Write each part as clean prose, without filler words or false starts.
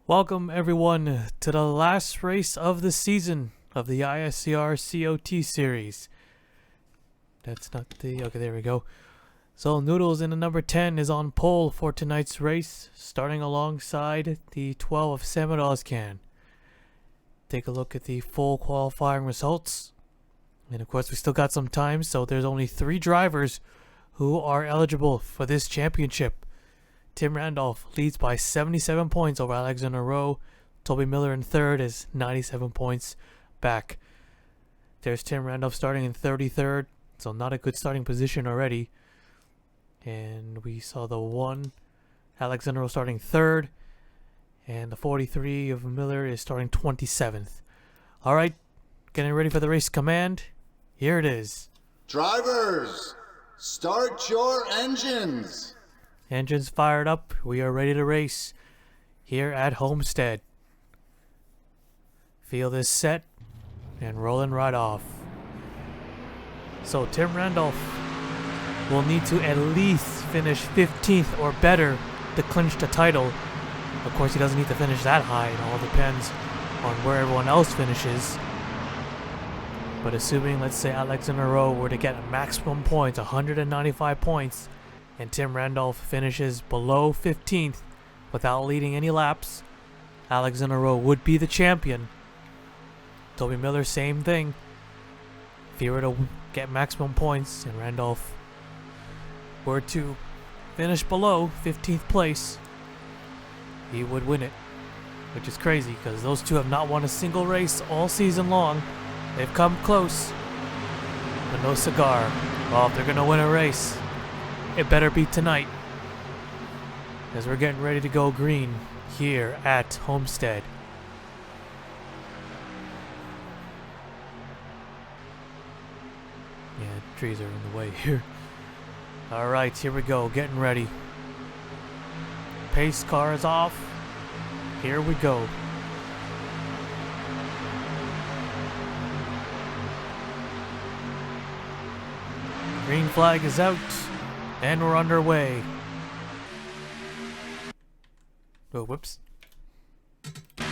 Welcome everyone to the last race of the season of the ISCR COT series. That's not the... okay, there we go. So Noodles in the number 10 is on pole for tonight's race, starting alongside the 12 of Samadoscan. Take a look at the full qualifying results. And of course we still got some time, so there's only 3 drivers who are eligible for this championship. Tim Randolph leads by 77 points over Alexander Rowe. Toby Miller in third is 97 points back. There's Tim Randolph starting in 33rd, so not a good starting position already. And we saw the 1, Alexander Rowe starting 3rd, and the 43 of Miller is starting 27th. Alright, getting ready for the race command. Here it is. Drivers, start your engines. Engines fired up. We are ready to race here at Homestead. Field is set and rolling right off. So Tim Randolph will need to at least finish 15th or better to clinch the title. Of course, he doesn't need to finish that high. It all depends on where everyone else finishes. But assuming, let's say, Alexander Rowe were to get maximum points, 195 points, and Tim Randolph finishes below 15th without leading any laps, Alexander Rowe would be the champion. Toby Miller, same thing. If he were to get maximum points and Randolph were to finish below 15th place, he would win it. Which is crazy because those two have not won a single race all season long. They've come close, but no cigar. Well, if they're going to win a race, it better be tonight, as we're getting ready to go green here at Homestead. Yeah, trees are in the way here. Alright, here we go, getting ready. Pace car is off. Here we go. Green flag is out. And we're underway. Oh, whoops. That's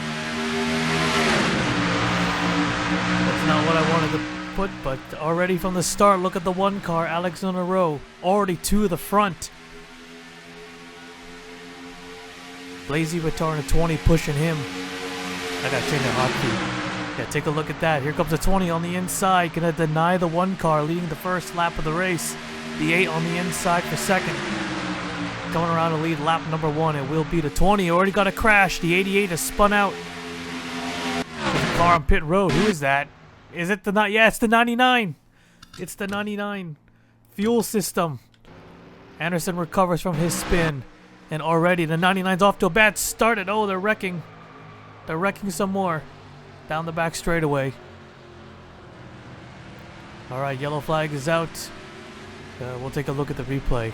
not what I wanted to put, but already from the start, look at the 1 car, Alexander Rowe. Already to the front. Blazy Batar in a 20 pushing him. I gotta change the hotkey. Yeah, take a look at that. Here comes a 20 on the inside. Gonna deny the 1 car leading the first lap of the race. The 8 on the inside for second. Going around to lead lap number 1. It will be the 20. Already got a crash. The 88 has spun out. There's a car on pit road. Who is that? Is it the... yeah, it's the 99. It's the 99. Fuel system. Anderson recovers from his spin. And already the 99's off to a bad start. Oh, they're wrecking. They're wrecking some more. Down the back straightaway. Alright, yellow flag is out. We'll take a look at the replay.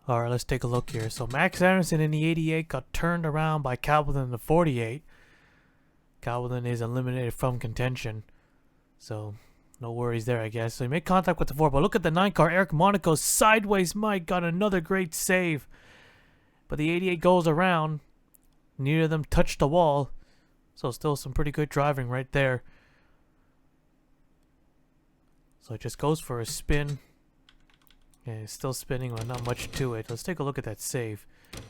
Alright, let's take a look here. So Max Anderson in the 88 got turned around by Calvin in the 48. Calvin is eliminated from contention. So no worries there, I guess. So he made contact with the 4, but look at the 9 car. Eric Monaco sideways. Mike got another great save. But the 88 goes around. Neither of them touched the wall. So still some pretty good driving right there. So it just goes for a spin. And it's still spinning, but not much to it. Let's take a look at that save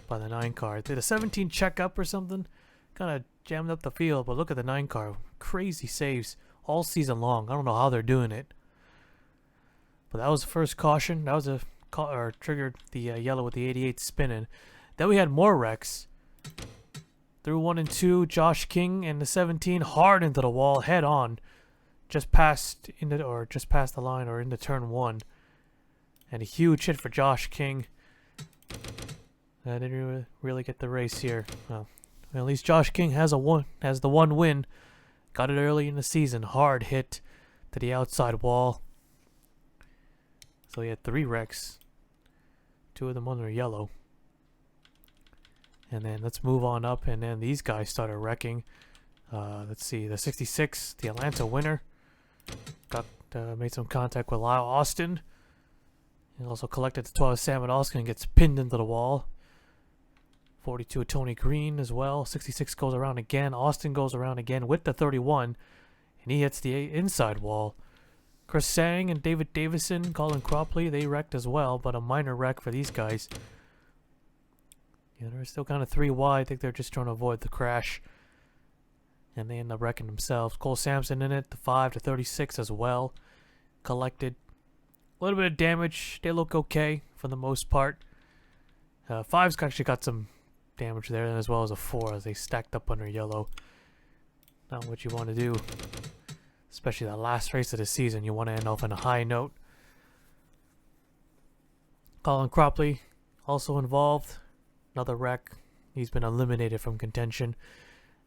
by the 9 car. Did a 17 check up or something? Kind of jammed up the field, but look at the 9 car. Crazy saves all season long. I don't know how they're doing it. But that was the first caution. That was triggered the yellow with the 88 spinning. Then we had more wrecks. Through 1 and 2, Josh King and the 17 hard into the wall head on. Just past the line or into turn 1. And a huge hit for Josh King. I didn't really get the race here. Well, at least Josh King has the 1 win. Got it early in the season. Hard hit to the outside wall. So he had 3 wrecks. 2 of them under yellow. And then let's move on up. And then these guys started wrecking. Let's see. The 66, the Atlanta winner. Made some contact with Lyle Austin. He also collected the 12 Sam Oskin and gets pinned into the wall. 42 Tony Green as well. 66 goes around again. Austin goes around again with the 31. And he hits the inside wall. Chris Sang and David Davison, Colin Cropley, they wrecked as well, but a minor wreck for these guys. Yeah, they're still kind of 3 wide. I think they're just trying to avoid the crash. And they end up wrecking themselves. Cole Sampson in it, the 5 to 36 as well. Collected a little bit of damage. They look okay for the most part. 5's actually got some damage there, as well as a 4 as they stacked up under yellow. Not what you want to do, especially that last race of the season. You want to end off on a high note. Colin Cropley also involved. Another wreck. He's been eliminated from contention.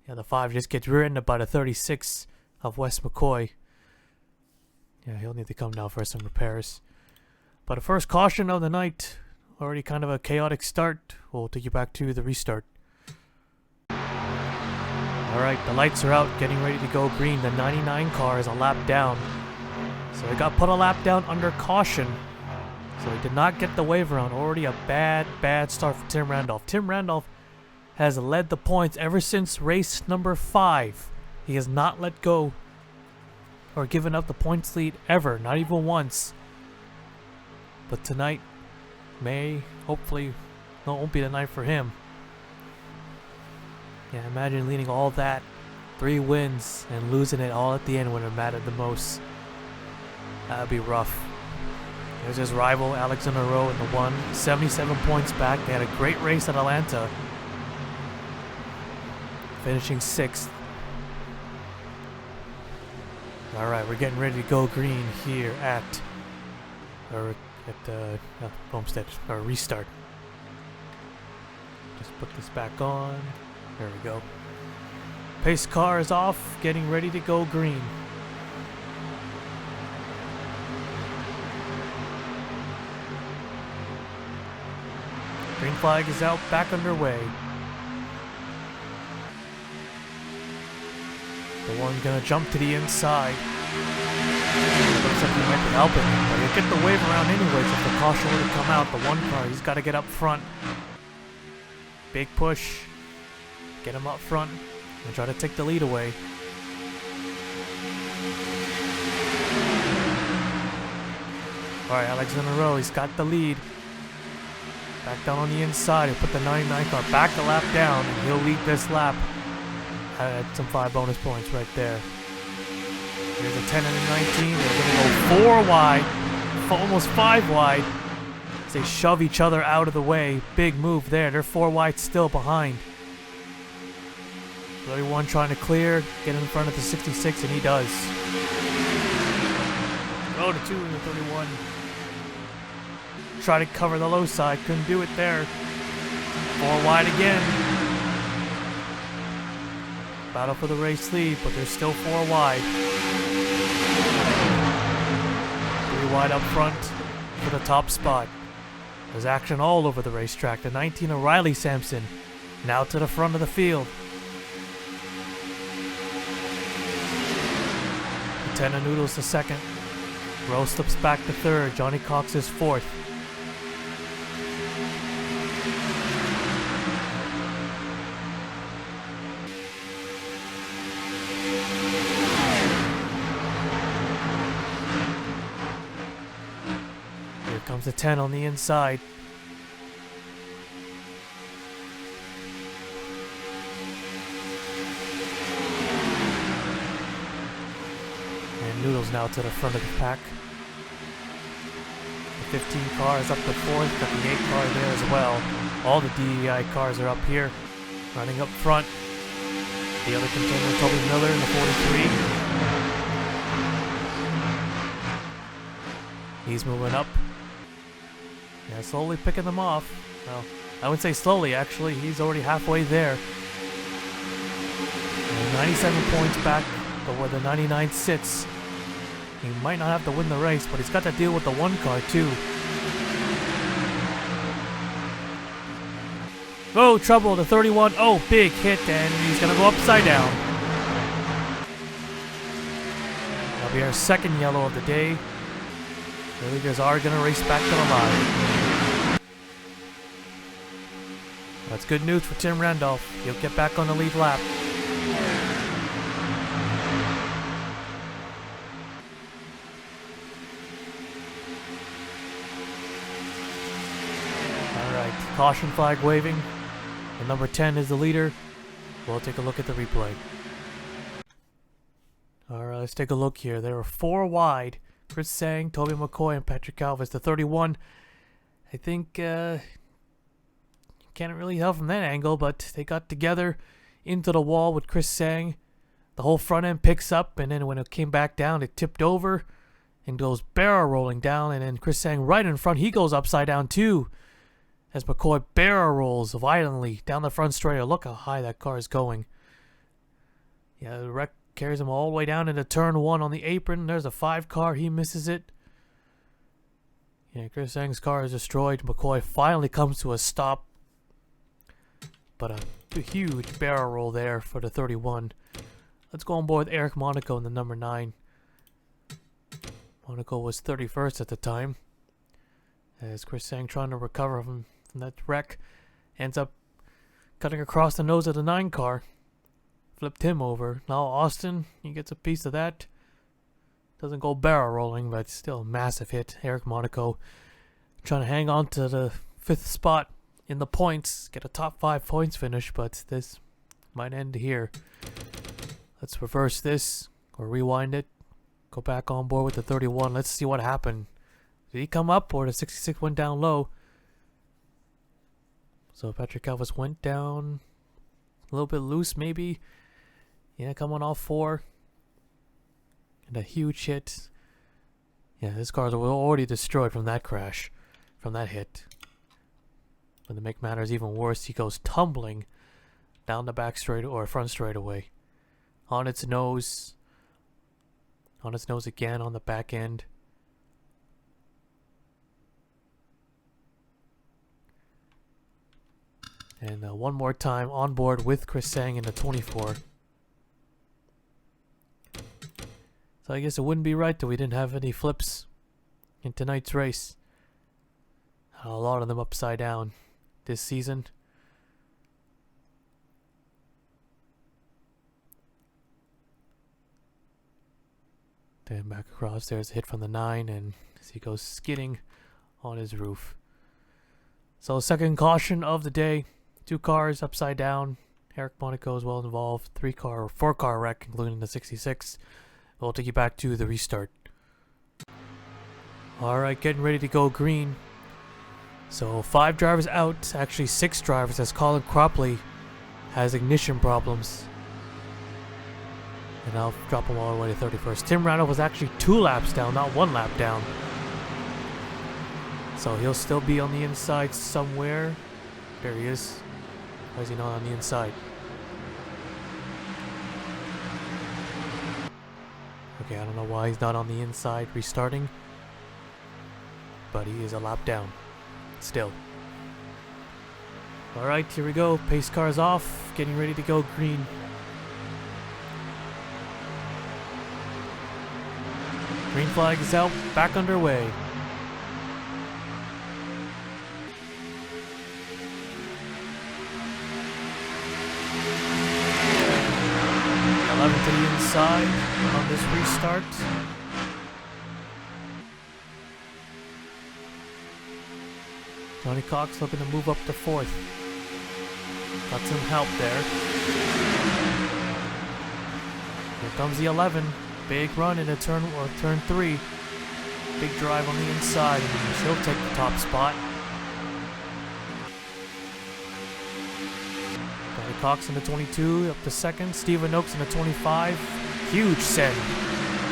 Yeah, the 5 just gets rear-ended by the 36 of Wes McCoy. Yeah, he'll need to come now for some repairs. But the first caution of the night. Already kind of a chaotic start. We'll take you back to the restart. Alright, the lights are out, getting ready to go green. The 99 car is a lap down. So he got put a lap down under caution. So he did not get the wave around. Already a bad start for Tim Randolph. Tim Randolph has led the points ever since race number 5. He has not let go or given up the points lead ever, not even once. But tonight hopefully, no, it won't be the night for him. Yeah, imagine leading all that, 3 wins, and losing it all at the end when it mattered the most. That would be rough. There's his rival, Alexander Rowe, in the 1, 77 points back. They had a great race at Atlanta, finishing 6th. Alright, we're getting ready to go green here at Homestead, or restart. Just put this back on. There we go. Pace car is off, getting ready to go green. Green flag is out, back underway. The one gonna jump to the inside. Looks like he might be helping him, but he'll get the wave around anyways if the caution would have come out. The 1 car, he's got to get up front. Big push. Get him up front and try to take the lead away. Alright, Alexander Rowe, he's got the lead. Back down on the inside. He'll put the 99 car back a lap down, and he'll lead this lap. Add some 5 bonus points right there. Here's a 10 and a 19. They're going to go 4 wide, almost 5 wide. As they shove each other out of the way. Big move there. They're 4 wide still behind. 31 trying to clear, get in front of the 66, and he does. Oh, the 2 and the 31. Try to cover the low side, couldn't do it there. 4 wide again. Battle for the race lead, but they're still 4 wide. 3 wide up front for the top spot. There's action all over the racetrack. The 19 of Riley Sampson now to the front of the field. The 10 of Noodles to second. Rowe slips back to third. Johnny Cox is fourth. Here comes the 10 on the inside. And Noodles now to the front of the pack. The 15 car is up to fourth, got the 8 car there as well. All the DEI cars are up here, running up front. The other contender, Toby Miller in the 43. He's moving up. Yeah, slowly picking them off. Well, I would say slowly, actually. He's already halfway there. And 97 points back, but where the 99 sits. He might not have to win the race, but he's got to deal with the 1 car, too. Oh, trouble, the 31. Oh, big hit, and he's going to go upside down. That'll be our second yellow of the day. The leaders are going to race back to the line. That's good news for Tim Randolph. He'll get back on the lead lap. Alright, caution flag waving. And number 10 is the leader. We'll take a look at the replay. Alright, let's take a look here. There were 4 wide. Chris Sang, Toby McCoy, and Patrick Galvis. The 31. I think, can't really tell from that angle, but they got together into the wall with Chris Sang. The whole front end picks up, and then when it came back down, it tipped over and goes barrel rolling down. And then Chris Sang right in front, he goes upside down too, as McCoy barrel rolls violently down the front straight. Look how high that car is going. Yeah, the wreck carries him all the way down into turn 1 on the apron. There's a 5 car. He misses it. Yeah, Chris Sang's car is destroyed. McCoy finally comes to a stop. But a huge barrel roll there for the 31. Let's go on board with Eric Monaco in the number 9. Monaco was 31st at the time. As Chris Sang, trying to recover from that wreck, ends up cutting across the nose of the 9 car. Flipped him over. Now Austin, he gets a piece of that. Doesn't go barrel rolling, but still a massive hit. Eric Monaco trying to hang on to the 5th spot in the points. Get a top 5 points finish, but this might end here. Let's reverse this or rewind it. Go back on board with the 31. Let's see what happened. Did he come up or the 66 went down low? So Patrick Galvis went down a little bit loose maybe. Yeah, come on all 4. And a huge hit. Yeah, his cars were already destroyed from that crash. From that hit. But to make matters even worse, he goes tumbling down the back straight or front straightaway. On its nose. On its nose again on the back end. And one more time on board with Chris Sang in the 24. So I guess it wouldn't be right that we didn't have any flips in tonight's race. A lot of them upside down this season. Then back across, there's a hit from the 9, and as he goes skidding on his roof. So second caution of the day. 2 cars upside down. Eric Monaco is well involved. 4 car wreck, including the 66. We'll take you back to the restart. Alright, getting ready to go green. So 5 drivers out, actually 6 drivers, as Colin Cropley has ignition problems. And I'll drop him all the way to 31st. Tim Randolph was actually 2 laps down, not 1 lap down. So he'll still be on the inside somewhere. There he is. Why is he not on the inside? Okay, I don't know why he's not on the inside restarting. But he is a lap down. Still. Alright, here we go. Pace car's off. Getting ready to go green. Green flag is out. Back underway. To the inside on this restart. Johnny Cox looking to move up to 4th. Got some help there. Here comes the 11. Big run into turn 3. Big drive on the inside, and she'll take the top spot. Cox in the 22, up to 2nd. Stephen Oakes in the 25. Huge send.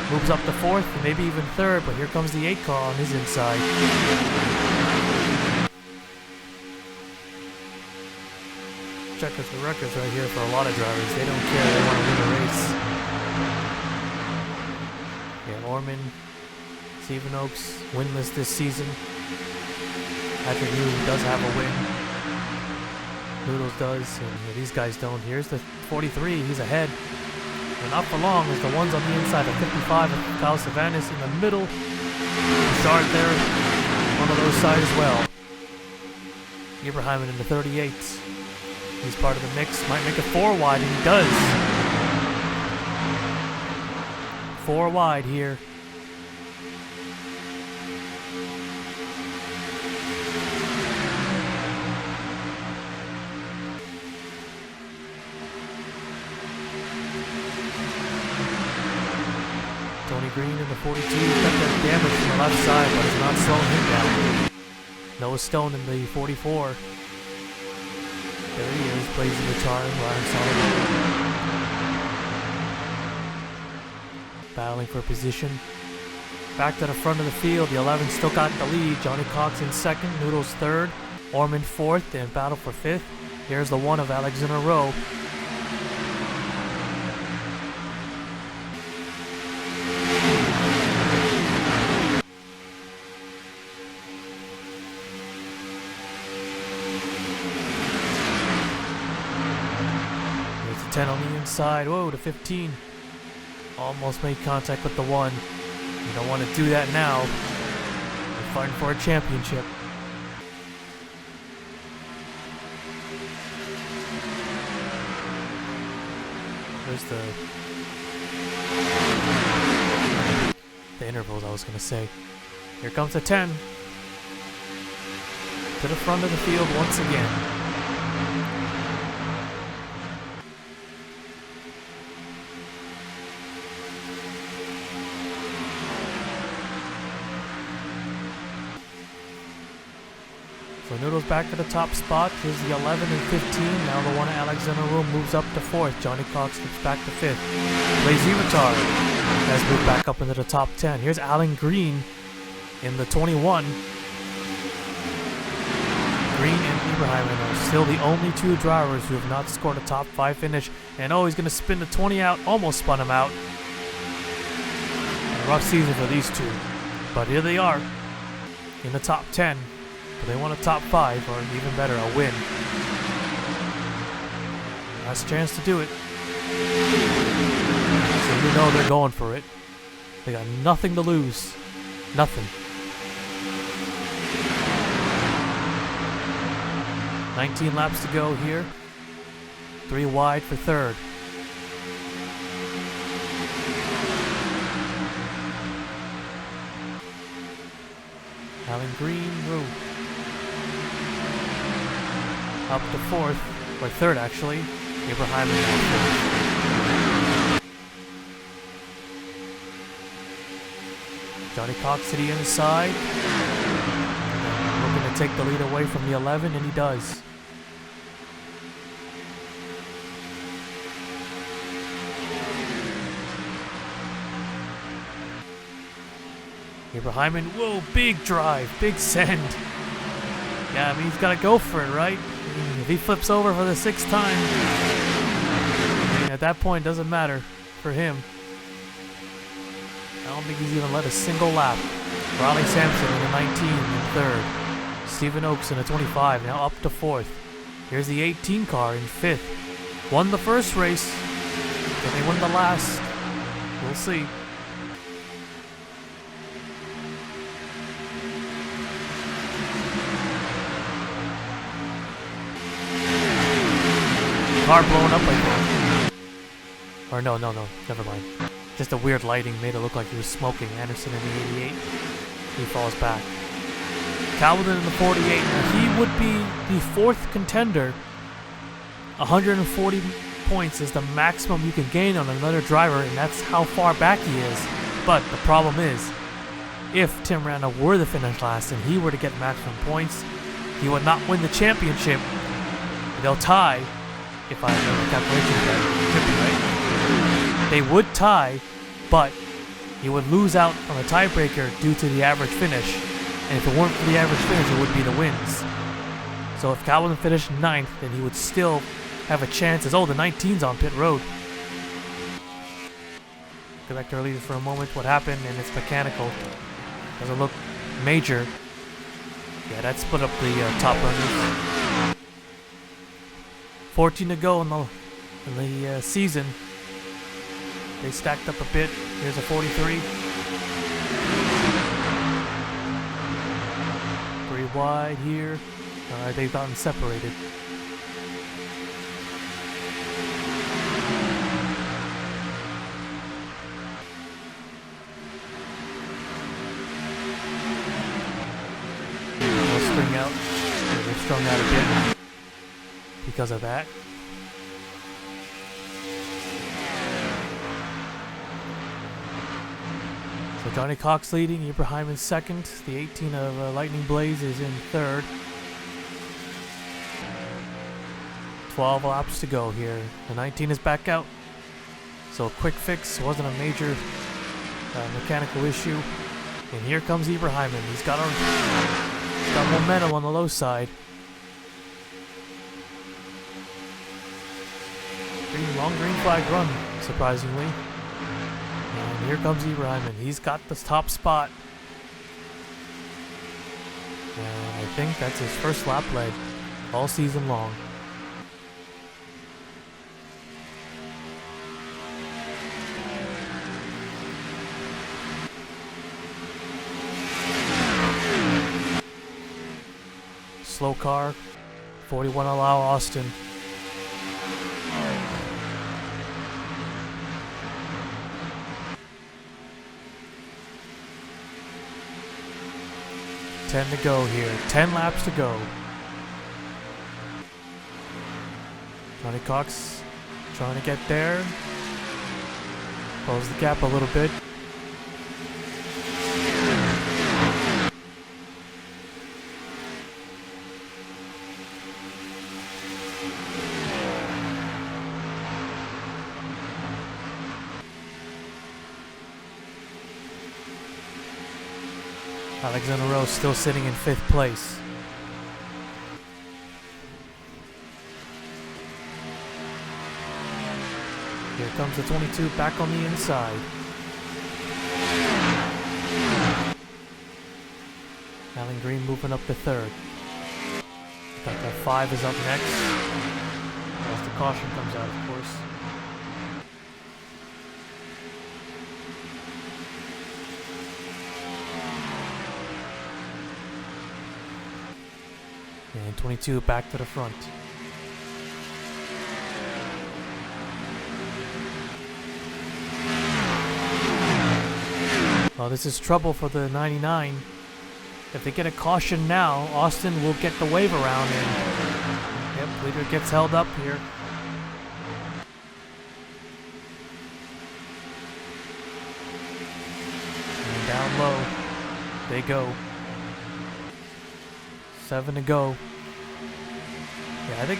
Moves up to 4th, and maybe even 3rd, but here comes the 8 car on his inside. Check out the records right here for a lot of drivers. They don't care, they want to win a race. Yeah, Orman, Stephen Oakes, winless this season. Patrick Newton does have a win. Noodles does, and these guys don't. Here's the 43, he's ahead. And not for long as the ones on the inside, the 55 of Kyle Savanis in the middle. Bouchard there, on the low side as well. Ibrahim in the 38. He's part of the mix. Might make it 4 wide, and he does. 4 wide here. Tony Green in the 42 got that damage from the left side, but it's not slowing him down. Noah Stone in the 44. There he is, blazing the tar, Ryan Sullivan. Battling for position. Back to the front of the field, the 11 still got the lead. Johnny Cox in second, Noodles third, Orman fourth, and battle for fifth. Here's the 1 of Alexander Rowe. There's the 10 on the inside. Whoa, the 15. Almost made contact with the 1. You don't want to do that now. You're fighting for a championship. There's the intervals I was going to say. Here comes the 10. To the front of the field once again. So Noodles back to the top spot. Here's the 11 and 15. Now the 1 Alexander Rowe moves up to 4th. Johnny Cox gets back to 5th. Lazy Retard has moved back up into the top 10. Here's Alan Green in the 21. Green and Ibrahim are still the only 2 drivers who have not scored a top 5 finish. And oh, he's going to spin the 20 out. Almost spun him out. A rough season for these 2. But here they are in the top 10. But they want a top 5, or even better, a win. Last chance to do it. So you know they're going for it. They got nothing to lose. Nothing. 19 laps to go here. 3 wide for 3rd. Alan Green, Rowe. Up to 4th, or 3rd actually. Ibrahim now 4th. Johnny Cox to the inside. Looking to take the lead away from the 11, and he does. Ibrahim, whoa, big drive, big send. Yeah, I mean, he's got to go for it, right? I mean, if he flips over for the 6th time, I mean, at that point, it doesn't matter for him. I don't think he's even led a single lap. Riley Sampson in the 19 in 3rd. Stephen Oakes in the 25, now up to 4th. Here's the 18 car in 5th. Won the first race. Can they win the last? We'll see. Car blown up like that. Or no, never mind. Just a weird lighting made it look like he was smoking. Anderson in the 88. He falls back. Calvin in the 48. Now he would be the 4th contender. 140 points is the maximum you can gain on another driver, and that's how far back he is. But the problem is, if Tim Randall were to finish last and he were to get maximum points, he would not win the championship. They'll tie. If I know the calculations right, should be right. They would tie, but he would lose out on a tiebreaker due to the average finish. And if it weren't for the average finish, it would be the wins. So if Calvin finished 9th, then he would still have a chance as, oh, the 19's on pit road. Go back to our leader for a moment. What happened, and it's mechanical. Doesn't look major. Yeah, that split up the top runners. 14 to go in the season. They stacked up a bit. Here's a 43. 3 wide here. They've gotten separated. because of that. So Johnny Cox leading, Ibrahim in second. The 18 of Lightning Blaze is in third. 12 laps to go here. The 19 is back out. So a quick fix, wasn't a major mechanical issue. And here comes Ibrahim. He's got momentum on the low side. Long green flag run, surprisingly. And here comes Ibrahim. He's got the top spot. And I think that's his first lap led all season long. Slow car, 41 allow Austin. Ten to go here. 10 laps to go. Johnny Cox trying to get there. Close the gap a little bit. Alexander Rose still sitting in 5th place. Here comes the 22 back on the inside. Alan Green moving up to 3rd. Got that 5 is up next. As the caution comes out, of course. And 22 back to the front. Well, this is trouble for the 99. If they get a caution now, Austin will get the wave around and yep, leader gets held up here. And down low they go. 7 to go. Yeah, I think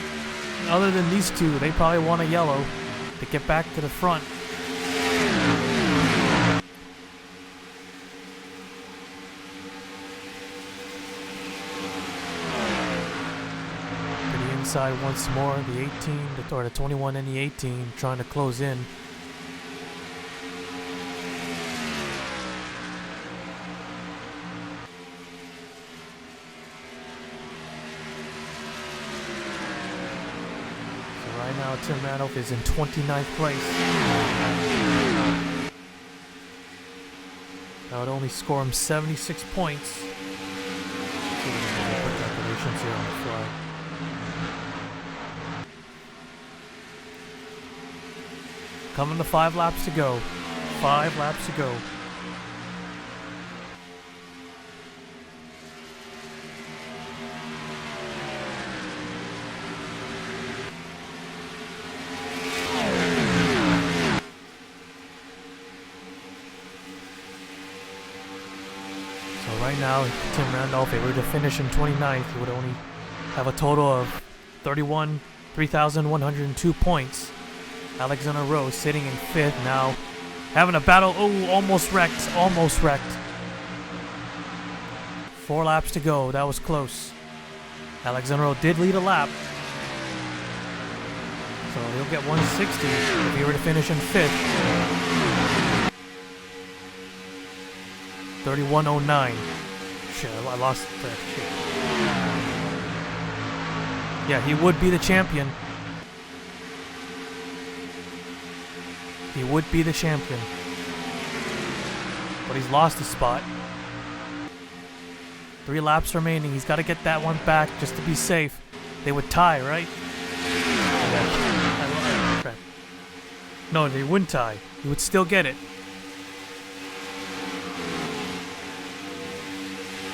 other than these two, they probably want a yellow to get back to the front. To the inside once more, the 18, or the 21 and the 18 trying to close in. Right now, Tim Randolph is in 29th place. That would only score him 76 points. See if we can put calculations here on the fly. Coming to 5 laps to go. 5 laps to go. Right now, Tim Randolph, if he were to finish in 29th, he would only have a total of 3,102 points. Alexander Rose sitting in 5th now, having a battle. Oh, almost wrecked, almost wrecked. 4 laps to go, that was close. Alexander Rose did lead a lap, so he'll get 160 if he were to finish in 5th. 3109. Shit, I lost that shit. Yeah, he would be the champion. He would be the champion. But he's lost a spot. 3 laps remaining. He's got to get that one back just to be safe. They would tie, right? No, they wouldn't tie. He would still get it.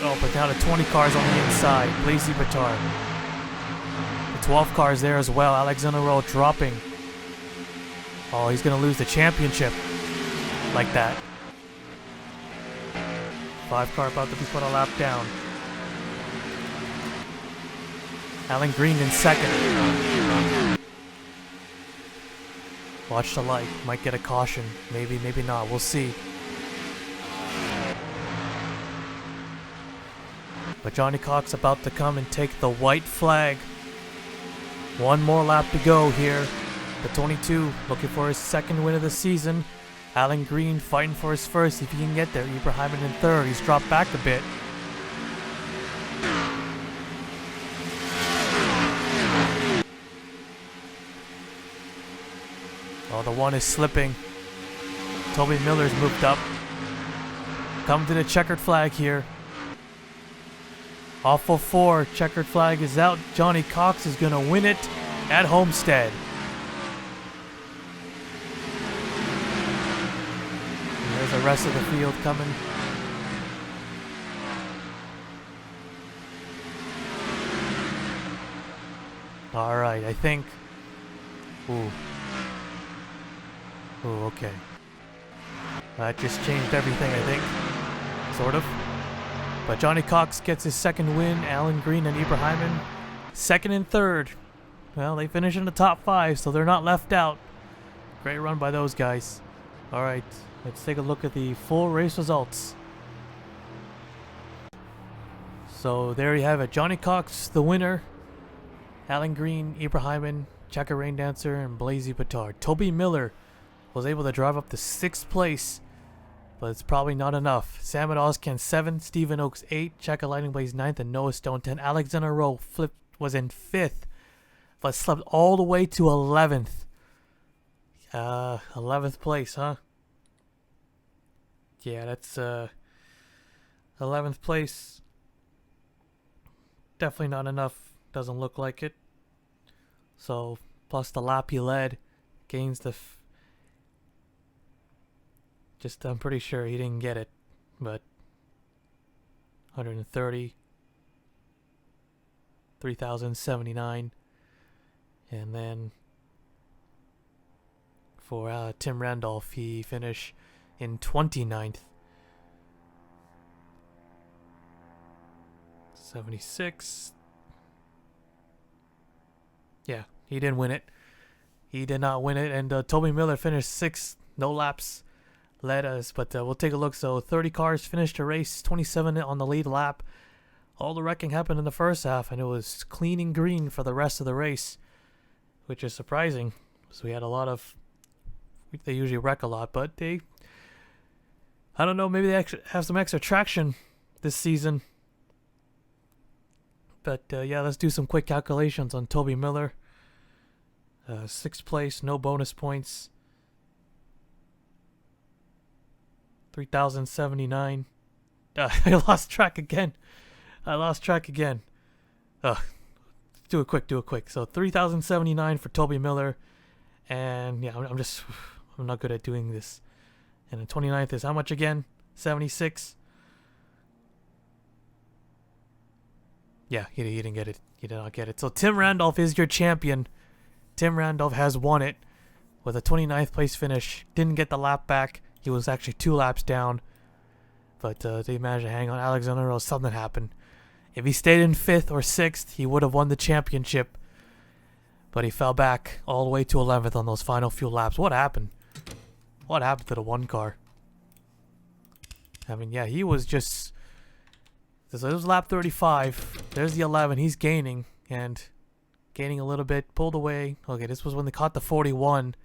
Oh, but down to 20 cars on the inside. Blazy Batar. The 12 car is there as well. Alexander Rowe dropping. Oh, he's going to lose the championship. Like that. 5 car about to be put a lap down. Alan Green in second. Watch the light. Might get a caution. Maybe, maybe not. We'll see. But Johnny Cox about to come and take the white flag. One more lap to go here. The 22 looking for his second win of the season. Alan Green fighting for his first if he can get there. Ibrahim in third. He's dropped back a bit. Oh, the one is slipping. Toby Miller's moved up. Come to the checkered flag here. Off of 4. Checkered flag is out. Johnny Cox is going to win it at Homestead. And there's the rest of the field coming. Alright, I think... Ooh. Ooh, okay. That just changed everything, I think. Sort of. But Johnny Cox gets his second win. Alan Green and Ibrahim second and third. Well, they finish in the top 5, so they're not left out. Great run by those guys. Alright, let's take a look at the full race results. So there you have it. Johnny Cox, the winner. Alan Green, Ibrahim, Chaka Rain Dancer, and Blazy Petard. Toby Miller was able to drive up to 6th place, but it's probably not enough. Sam and Ozcan 7th, Stephen Oaks 8th, Chaka Lightning Blaze 9th, and Noah Stone 10th. Alexander Rowe was in 5th, but slept all the way to 11th. 11th place, huh? Yeah, that's 11th place. Definitely not enough. Doesn't look like it. So, plus the lap he led, gains the... I'm pretty sure he didn't get it, but 130, 3,079, and then for Tim Randolph, he finished in 29th, 76. Yeah, he didn't win it. He did not win it, and Toby Miller finished 6th, no laps led us, but we'll take a look. So 30 cars finished the race, 27 on the lead lap. All the wrecking happened in the first half, and it was clean and green for the rest of the race, which is surprising. So we had a lot of... They usually wreck a lot, but they... I don't know, maybe they actually have some extra traction this season. But yeah, let's do some quick calculations on Toby Miller. 6th place, no bonus points. 3,079. I lost track again. Do it quick. So 3,079 for Toby Miller. And yeah, I'm not good at doing this. And the 29th is how much again? 76. Yeah, he didn't get it. He did not get it. So Tim Randolph is your champion. Tim Randolph has won it with a 29th place finish. Didn't get the lap back. He was actually 2 laps down, but they managed to hang on. Alexander Rowe, something happened. If he stayed in 5th or 6th, he would have won the championship, but he fell back all the way to 11th on those final few laps. What happened? What happened to the 1 car? I mean, yeah, he was just... So it was lap 35. There's the 11. He's gaining, and gaining a little bit. Pulled away. Okay, this was when they caught the 41.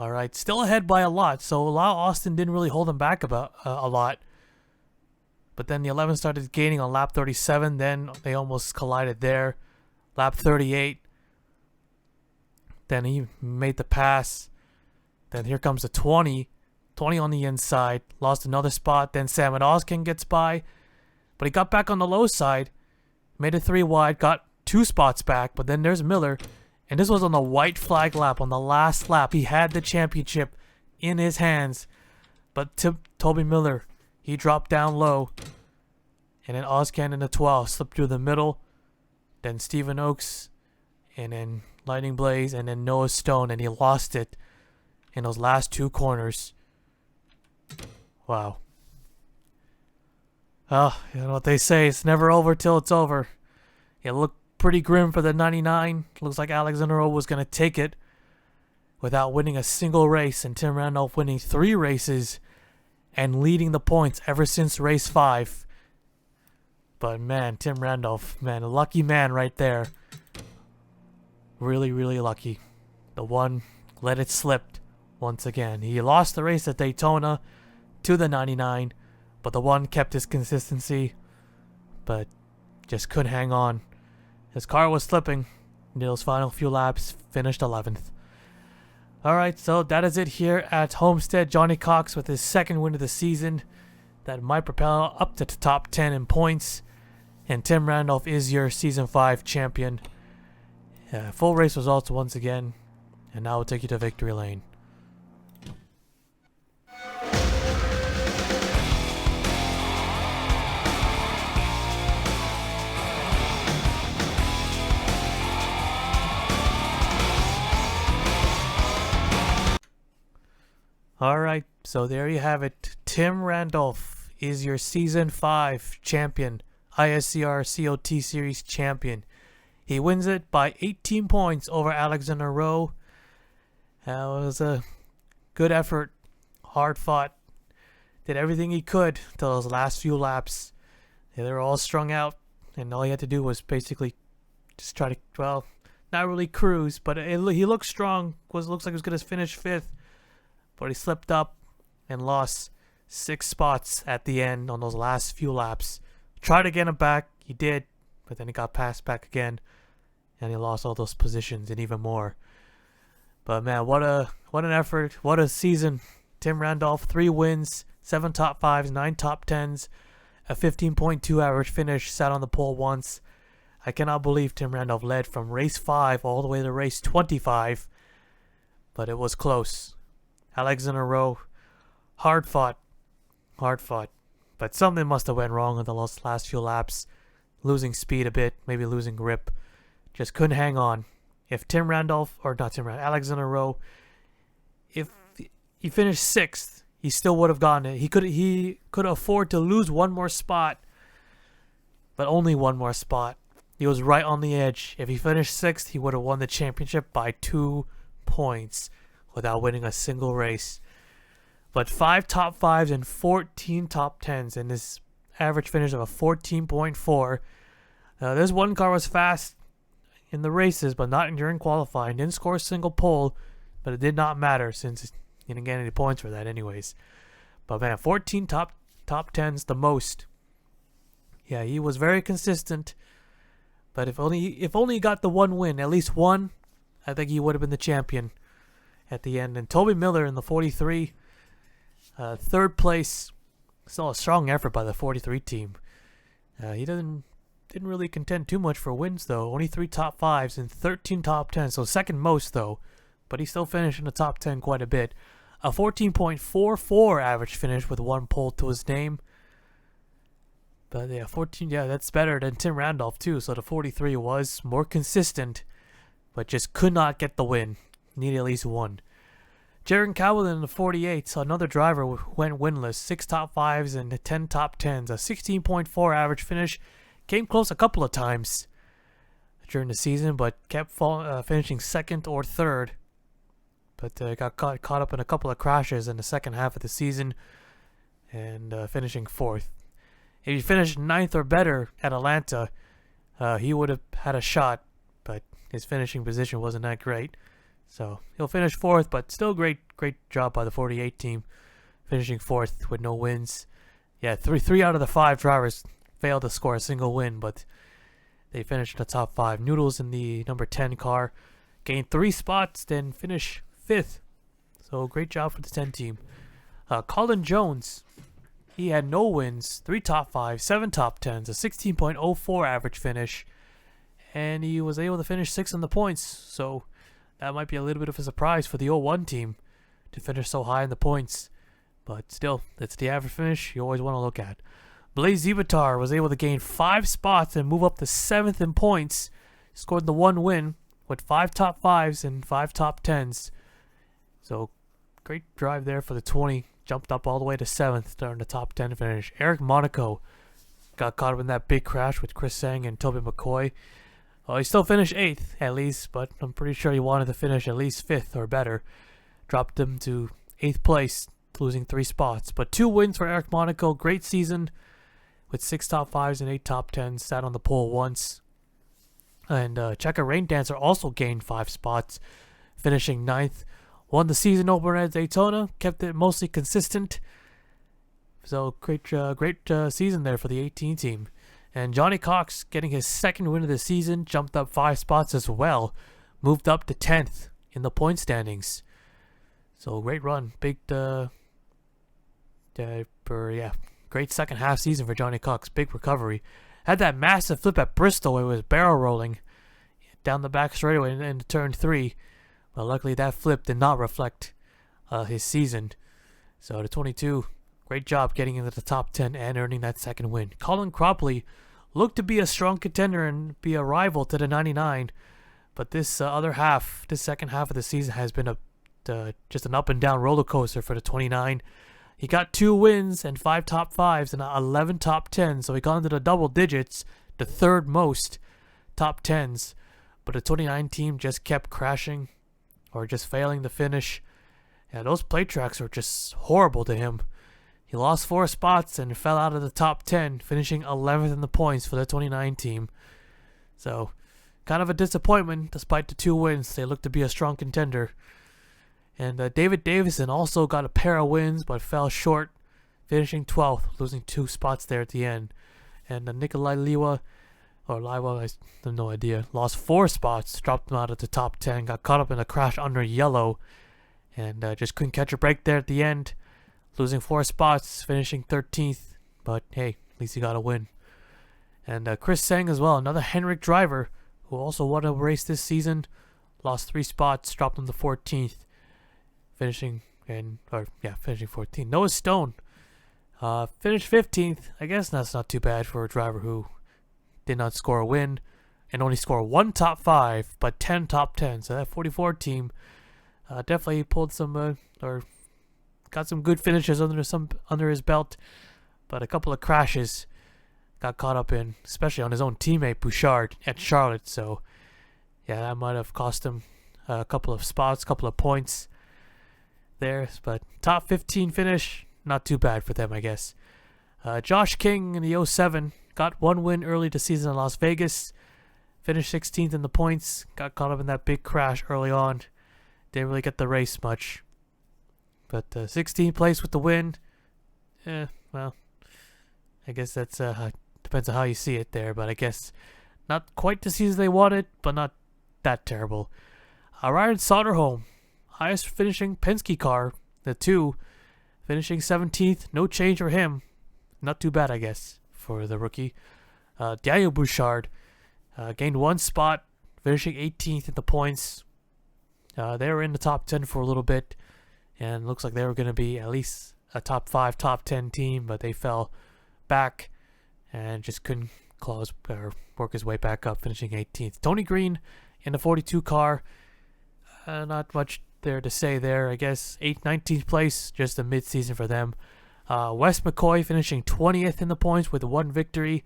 Alright, still ahead by a lot, so Austin didn't really hold him back about a lot. But then the 11 started gaining on lap 37, then they almost collided there. Lap 38. Then he made the pass. Then here comes the 20. 20 on the inside. Lost another spot. Then Sam and Ozcan gets by. But he got back on the low side. Made it 3 wide. Got 2 spots back. But then there's Miller. And this was on the white flag lap, on the last lap. He had the championship in his hands. But Toby Miller, he dropped down low. And then Ozcan in the 12 slipped through the middle. Then Stephen Oaks and then Lightning Blaze, and then Noah Stone, and he lost it in those last 2 corners. Wow. Oh, you know what they say, it's never over till it's over. It looked pretty grim for the 99. Looks like Alexander O was going to take it without winning a single race, and Tim Randolph winning 3 races and leading the points ever since race 5. But man, Tim Randolph, man, a lucky man right there. Really, really lucky. The one let it slip once again. He lost the race at Daytona to the 99, but the one kept his consistency, but just couldn't hang on. His car was slipping in those final few laps, finished 11th. Alright, so that is it here at Homestead. Johnny Cox with his 2nd win of the season. That might propel up to the top 10 in points. And Tim Randolph is your Season 5 champion. Full race results once again. And now we'll take you to victory lane. Alright, so there you have it. Tim Randolph is your Season 5 champion. ISCR COT Series champion. He wins it by 18 points over Alexander Rowe. That was a good effort. Hard fought. Did everything he could till those last few laps. They were all strung out. And all he had to do was basically just try to, well, not really cruise. But he looked strong. Looks like he was going to finish 5th. But he slipped up and lost 6 spots at the end on those last few laps. Tried to get him back. He did. But then he got passed back again. And he lost all those positions and even more. But man, what an effort. What a season. Tim Randolph, 3 wins, 7 top 5s, 9 top 10s, a 15.2 average finish, sat on the pole once. I cannot believe Tim Randolph led from race 5 all the way to race 25. But it was close. Alexander Rowe, hard fought. But something must have went wrong in the last few laps. Losing speed a bit, maybe losing grip. Just couldn't hang on. If Alexander Rowe, if he finished 6th, he still would have gotten it. He could afford to lose one more spot, but only one more spot. He was right on the edge. If he finished 6th, he would have won the championship by 2 points without winning a single race. But 5 top 5s and 14 top 10s, and his average finish of a 14.4. This one car was fast in the races, but not during qualifying. Didn't score a single pole, but it did not matter since he didn't get any points for that anyways. But man, 14 top 10s, the most. Yeah, he was very consistent. But if only he got the one win, at least one, I think he would have been the champion at the end. And Toby Miller in the 43, 3rd place. Still a strong effort by the 43 team. He didn't really contend too much for wins though. Only 3 top 5s and 13 top 10s, so 2nd most though. But he still finished in the top 10 quite a bit. A 14.44 average finish with 1 pole to his name. But yeah, 14, yeah, that's better than Tim Randolph too. So the 43 was more consistent, but just could not get the win. Needed at least one. Jaron Cowlin in the 48, so another driver went winless. 6 top 5s and 10 top 10s. A 16.4 average finish. Came close a couple of times during the season, but kept finishing 2nd or 3rd. But got caught up in a couple of crashes in the second half of the season and finishing 4th. If he finished 9th or better at Atlanta, he would have had a shot, but his finishing position wasn't that great. So he'll finish 4th, but still great job by the 48 team, finishing 4th with no wins. Yeah, three out of the 5 drivers failed to score a single win, but they finished in the top 5. Noodles in the number 10 car gained 3 spots, then finish 5th. So great job for the 10 team. Colin Jones, he had no wins, 3 top 5s, 7 top 10s, a 16.04 average finish, and he was able to finish 6th in the points. So that might be a little bit of a surprise for the 01 team to finish so high in the points. But still, that's the average finish you always want to look at. Blaise Zivatar was able to gain 5 spots and move up to 7th in points. Scored the 1 win with 5 top 5s and 5 top 10s. So great drive there for the 20. Jumped up all the way to 7th during the top 10 finish. Eric Monaco got caught up in that big crash with Chris Sang and Toby McCoy. Well, he still finished 8th at least, but I'm pretty sure he wanted to finish at least 5th or better. Dropped him to 8th place, losing 3 spots. But 2 wins for Eric Monaco. Great season with 6 top 5s and 8 top 10s. Sat on the pole once. And Checker Rain Dancer also gained 5 spots, finishing 9th. Won the season opener at Daytona, kept it mostly consistent. So great season there for the 18 team. And Johnny Cox getting his 2nd win of the season, jumped up 5 spots as well, moved up to 10th in the point standings. So great run, great second half season for Johnny Cox, big recovery. Had that massive flip at Bristol where it was barrel rolling down the back straightaway into turn 3. But luckily that flip did not reflect his season. So the 22, great job getting into the top 10 and earning that 2nd win. Colin Cropley looked to be a strong contender and be a rival to the 99. But this second half of the season has been just an up and down roller coaster for the 29. He got 2 wins and 5 top 5s and 11 top 10s. So he got into the double digits, the 3rd most top 10s. But the 29 team just kept crashing or just failing to finish. Yeah, those plate tracks were just horrible to him. He lost 4 spots and fell out of the top 10, finishing 11th in the points for the 29 team. So, kind of a disappointment despite the 2 wins. They looked to be a strong contender. And David Davison also got a pair of wins but fell short, finishing 12th, losing 2 spots there at the end. And Nikolai Liwa, I have no idea, lost 4 spots, dropped him out of the top 10, got caught up in a crash under yellow, and just couldn't catch a break there at the end, losing 4 spots, finishing 13th, but hey, at least he got a win. And Chris Sang as well, another Henrik driver, who also won a race this season, lost 3 spots, dropped him to 14th, finishing 14th. Noah Stone finished 15th. I guess that's not too bad for a driver who did not score a win and only score 1 top 5 but 10 top 10. So that 44 team definitely pulled some or got some good finishes under his belt, but a couple of crashes got caught up in, especially on his own teammate Bouchard at Charlotte. So yeah, that might have cost him a couple of spots, couple of points there. But top 15 finish, not too bad for them, I guess. Josh King in the 07 got 1 win early this season in Las Vegas. Finished 16th in the points. Got caught up in that big crash early on. Didn't really get the race much. But 16th place with the win. Well, I guess that's depends on how you see it there. But I guess not quite the season they wanted, but not that terrible. Ryan Soderholm, highest finishing Penske car, the 2, finishing 17th. No change for him. Not too bad, I guess, for the rookie. Daniel Bouchard gained 1 spot, finishing 18th in the points. They were in the top 10 for a little bit, and looks like they were going to be at least a top 5, top 10 team, but they fell back and just couldn't work his way back up, finishing 18th. Tony Green in the 42 car, not much there to say there, I guess. 19th place, just a mid-season for them. Wes McCoy finishing 20th in the points with 1 victory.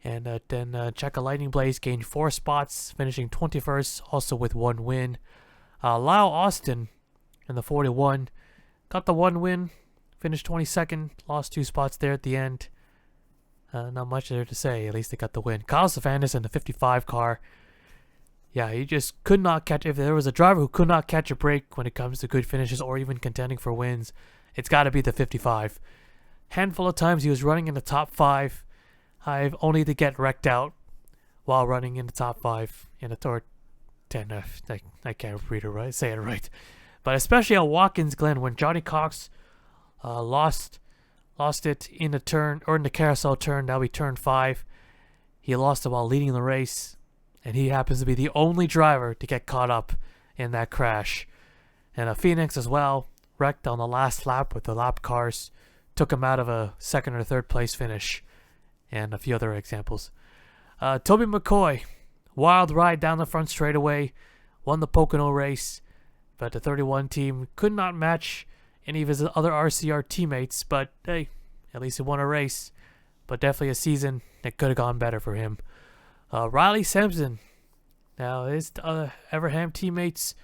And then Checka Lightning Blaze gained 4 spots, finishing 21st, also with 1 win. Lyle Austin in the 41 got the 1 win, finished 22nd, lost 2 spots there at the end. Not much there to say, at least they got the win. Kyle Savanis in the 55 car. Yeah, he just could not catch. If there was a driver who could not catch a break when it comes to good finishes or even contending for wins, it's got to be the 55. Handful of times he was running in the top 5, only to get wrecked out while running in the top 5 in the top 10. I can't say it right. But especially at Watkins Glen when Johnny Cox lost it in the turn, or in the carousel turn. Now we turn 5. He lost it while leading the race, and he happens to be the only driver to get caught up in that crash. And Phoenix as well wrecked on the last lap with the lap cars, took him out of a 2nd or 3rd place finish, and a few other examples. Toby McCoy wild ride down the front straightaway, won the Pocono race, but the 31 team could not match any of his other RCR teammates, but hey, at least he won a race, but definitely a season that could have gone better for him. Riley Sampson, now his Everham teammates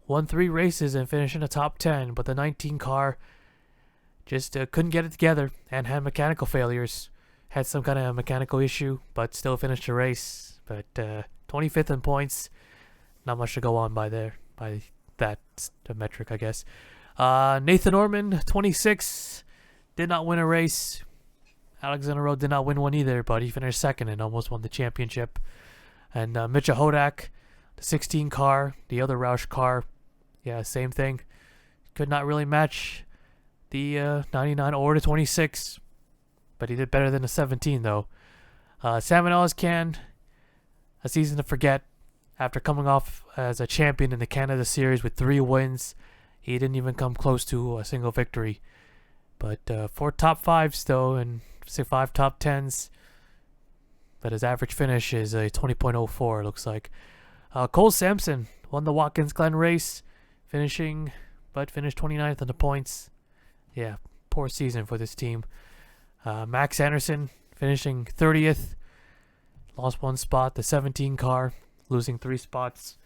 won 3 races and finished in the top 10, but the 19 car just couldn't get it together and had mechanical failures. Had some kind of mechanical issue, but still finished the race. But 25th in points, not much to go on by that metric, I guess. Nathan Orman, 26, did not win a race. Alexander Rowe did not win one either, but he finished second and almost won the championship. And Mitchell Hodak, the 16 car, the other Roush car, yeah, same thing. Could not really match the 99 or the 26, but he did better than the 17 though. Salmon Ozcan, a season to forget. After coming off as a champion in the Canada Series with 3 wins, he didn't even come close to a single victory. But 4 top 5s though, and 5 top 10s. But his average finish is a 20.04, it looks like. Cole Sampson won the Watkins Glen race, finished 29th in the points. Yeah, poor season for this team. Max Anderson finishing 30th, lost 1 spot. The 17 car losing 3 spots,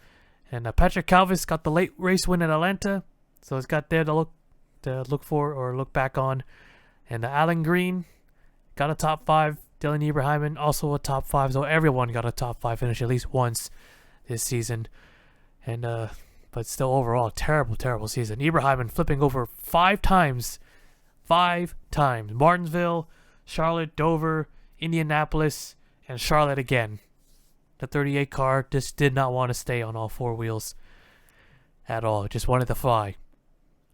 and Patrick Calvis got the late race win at Atlanta, so it's got there to look for or look back on. And Alan Green got a top 5. Dylan Ibrahim also a top 5. So everyone got a top 5 finish at least once this season, and but still overall terrible season. Ibrahim flipping over 5 times. 5 times. Martinsville, Charlotte, Dover, Indianapolis, and Charlotte again. The 38 car just did not want to stay on all 4 wheels at all. It just wanted to fly.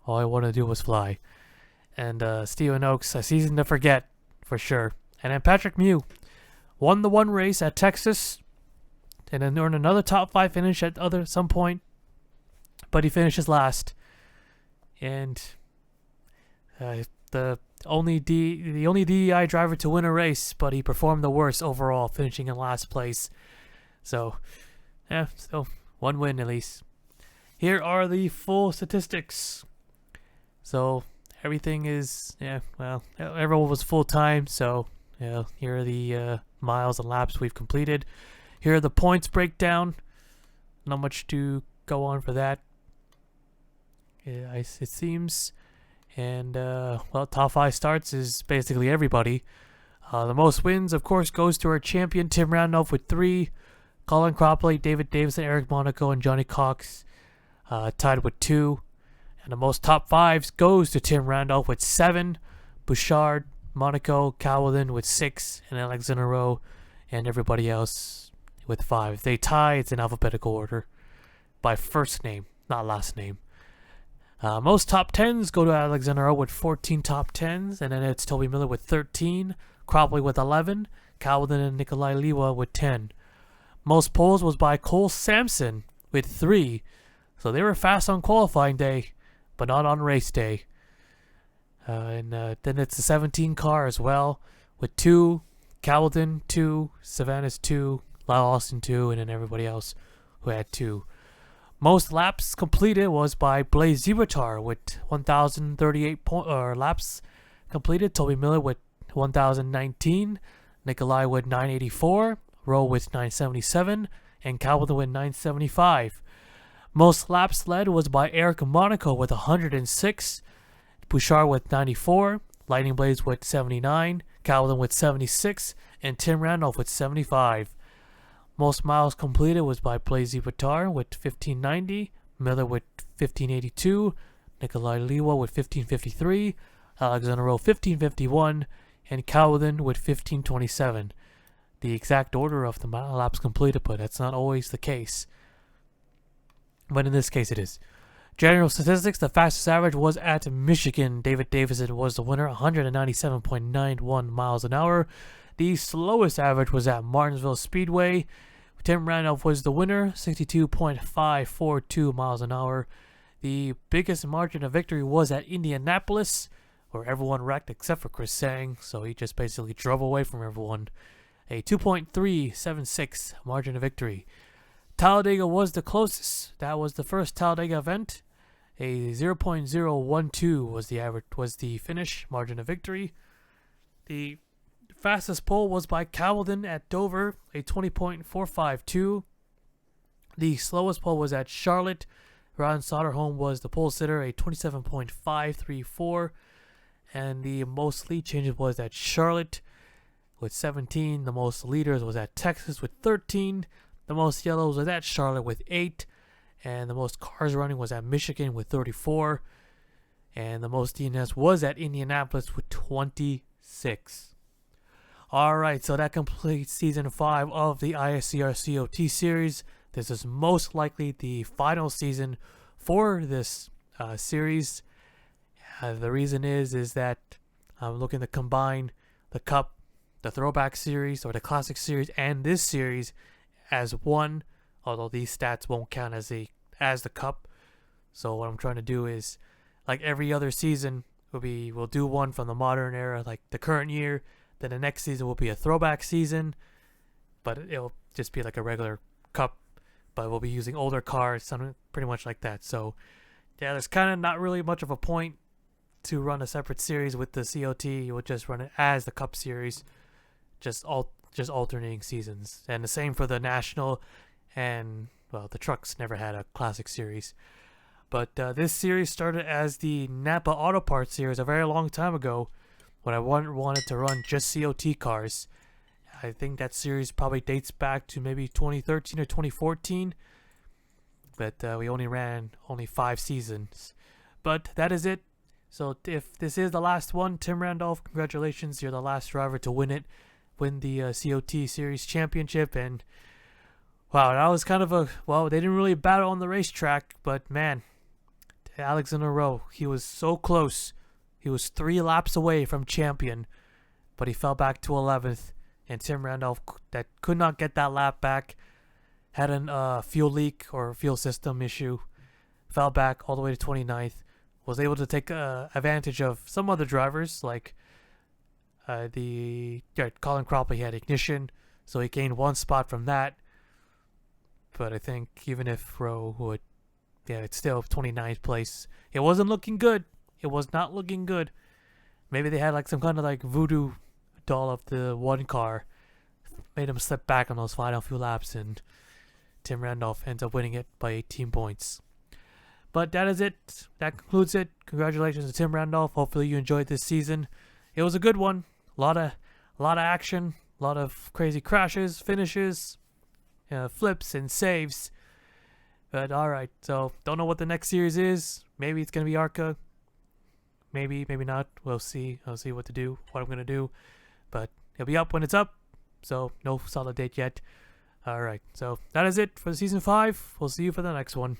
All I wanted to do was fly. And Stephen Oakes, a season to forget for sure. And then Patrick Mew won the 1 race at Texas, and then earned another top 5 finish at some point, but he finishes last. And the only DEI driver to win a race, but he performed the worst overall, finishing in last place. So, yeah, still 1 win at least. Here are the full statistics. So everything is, everyone was full time. So here are the miles and laps we've completed. Here are the points breakdown. Not much to go on for that. It seems. And, top 5 starts is basically everybody. The most wins, of course, goes to our champion, Tim Randolph, with 3. Colin Cropley, David Davison, Eric Monaco, and Johnny Cox tied with 2. And the most top 5s goes to Tim Randolph with 7. Bouchard, Monaco, Cowlin with 6. And Alexander Rowe and everybody else with 5. They tie, it's in alphabetical order by first name, not last name. Most top 10s go to Alexander Rowe with 14 top 10s, and then it's Toby Miller with 13, Cropley with 11, Cowden and Nikolai Liwa with 10. Most poles was by Cole Sampson with 3, so they were fast on qualifying day, but not on race day. And then it's the 17 car as well with 2, Cowden 2, Savannah's 2, Lyle Austin 2, and then everybody else who had 2. Most laps completed was by Blaze Zivatar with 1,038 laps completed. Toby Miller with 1,019. Nikolai with 984. Rowe with 977. And Calvin with 975. Most laps led was by Eric Monaco with 106. Bouchard with 94. Lightning Blaze with 79. Calvin with 76. And Tim Randolph with 75. Most miles completed was by Blaze Zivatar with 1,590, Miller with 1,582, Nikolai Liwa with 1,553, Alexander Rowe 1,551, and Cowden with 1,527. The exact order of the mile laps completed, but that's not always the case. But in this case it is. General statistics, the fastest average was at Michigan. David Davison was the winner, 197.91 miles an hour. The slowest average was at Martinsville Speedway. Tim Randolph was the winner, 62.542 miles an hour. The biggest margin of victory was at Indianapolis, where everyone wrecked except for Chris Sang, so he just basically drove away from everyone a 2.376 margin of victory. Talladega was the closest. That was the first Talladega event. A 0.012 was the finish margin of victory. The fastest pole was by Calvin at Dover, a 20.452. The slowest pole was at Charlotte. Ron Soderholm was the pole sitter, a 27.534. And the most lead changes was at Charlotte with 17. The most leaders was at Texas with 13. The most yellows was at Charlotte with 8. And the most cars running was at Michigan with 34. And the most DNS was at Indianapolis with 26. Alright, so that completes Season 5 of the ISCR COT series. This is most likely the final season for this series. The reason is that I'm looking to combine the Cup, the Throwback series, or the Classic series, and this series as one, although these stats won't count as the Cup. So what I'm trying to do is, like every other season, we'll do one from the modern era, like the current year. Then the next season will be a Throwback season, but it'll just be like a regular Cup, but we'll be using older cars, something pretty much like that. So yeah, there's kind of not really much of a point to run a separate series with the COT. You'll just run it as the Cup series, just alternating seasons. And the same for the National, and well, the trucks never had a Classic series. But this series started as the Napa Auto Parts series a very long time ago, when I wanted to run just COT cars. I think that series probably dates back to maybe 2013 or 2014. But we only ran 5 seasons. But that is it. So if this is the last one, Tim Randolph, congratulations. You're the last driver to win the COT Series Championship. And wow, that was kind of they didn't really battle on the racetrack, but man, Alexander Rowe, he was so close. He was 3 laps away from champion, but he fell back to 11th. And Tim Randolph, that could not get that lap back, had a fuel leak or fuel system issue, fell back all the way to 29th. Was able to take advantage of some other drivers, like Colin Cropley had ignition, so he gained 1 spot from that. But I think even if Rowe would, it's still 29th place. It wasn't looking good. It was not looking good. Maybe they had like some kind of like voodoo doll of the one car, made him slip back on those final few laps, and Tim Randolph ends up winning it by 18 points. But that is it. That concludes it. Congratulations to Tim Randolph. Hopefully you enjoyed this season. It was a good one. A lot of action. A lot of crazy crashes, finishes, flips, and saves. But alright. So don't know what the next series is. Maybe it's gonna be ARCA. Maybe not. We'll see. I'll see what I'm gonna do. But it'll be up when it's up. So no solid date yet. Alright. So that is it for season 5. We'll see you for the next one.